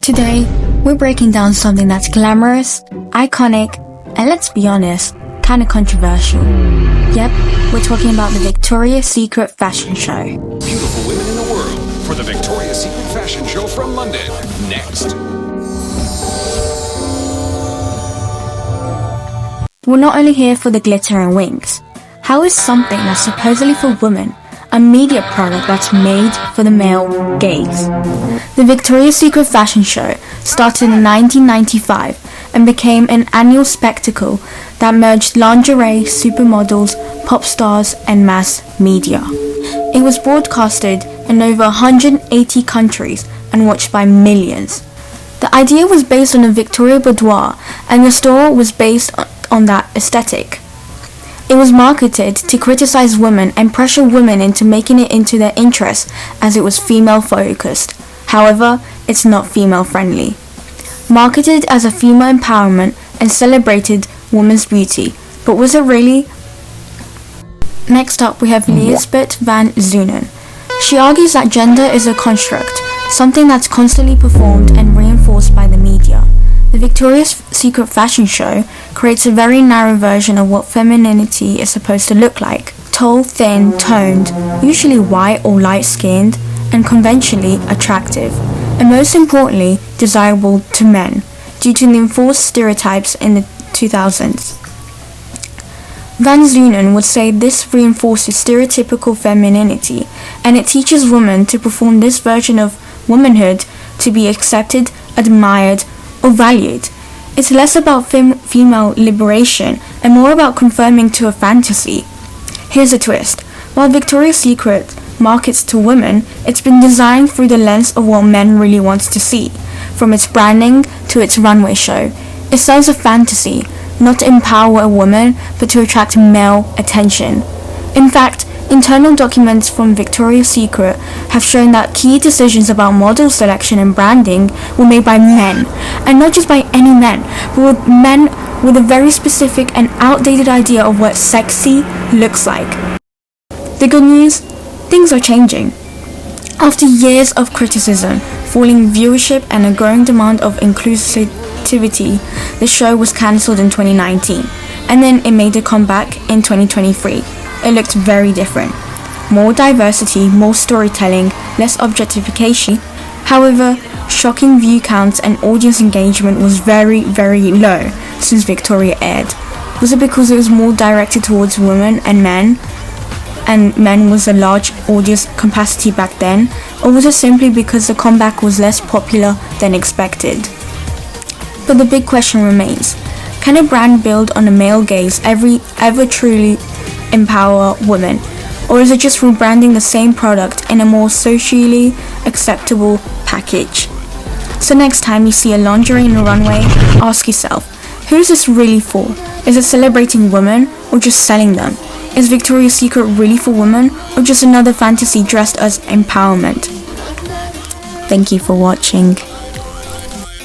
Today, we're breaking down something that's glamorous, iconic, and let's be honest, kinda controversial. Yep, we're talking about the Victoria's Secret fashion show. Beautiful women in the world for the Victoria's Secret fashion show from London. Next. We're not only here for the glitter and wings. How is something that's supposedly for women a media product that's made for the male gaze? The Victoria's Secret fashion show started in 1995 and became an annual spectacle that merged lingerie, supermodels, pop stars, and mass media. It was broadcasted in over 180 countries and watched by millions. The idea was based on a Victoria boudoir, and the store was based on that aesthetic. It was marketed to criticize women and pressure women into making it into their interest as it was female focused. However, it's not female friendly. Marketed as a female empowerment and celebrated women's beauty, but was it really? Next up we have Lisbeth van Zoenen. She argues that gender is a construct, something that's constantly performed and reinforced by the media. The Victoria's Secret fashion show creates a very narrow version of what femininity is supposed to look like. Tall, thin, toned, usually white or light-skinned, and conventionally attractive, and most importantly, desirable to men, due to the enforced stereotypes in the 2000s. Van Zoenen would say this reinforces stereotypical femininity, and it teaches women to perform this version of womanhood to be accepted, admired, or valued. It's less about female liberation and more about conforming to a fantasy. Here's a twist. While Victoria's Secret markets to women, it's been designed through the lens of what men really want to see. From its branding to its runway show, it sells a fantasy, not to empower a woman, but to attract male attention. In fact, internal documents from Victoria's Secret have shown that key decisions about model selection and branding were made by men, and not just by any men, but with men with a very specific and outdated idea of what sexy looks like. The good news? Things are changing. After years of criticism, falling viewership, and a growing demand of inclusivity, the show was cancelled in 2019, and then it made a comeback in 2023. It looked very different. More diversity, more storytelling, less objectification. However, shocking view counts and audience engagement was very, very low since Victoria aired. Was it because it was more directed towards women and men was a large audience capacity back then, or was it simply because the comeback was less popular than expected? But the big question remains, can a brand build on a male gaze ever truly empower women, or is it just rebranding the same product in a more socially acceptable package? So next time you see a lingerie in a runway, ask yourself, who is this really for? Is it celebrating women or just selling them? Is Victoria's Secret really for women or just another fantasy dressed as empowerment? Thank you for watching.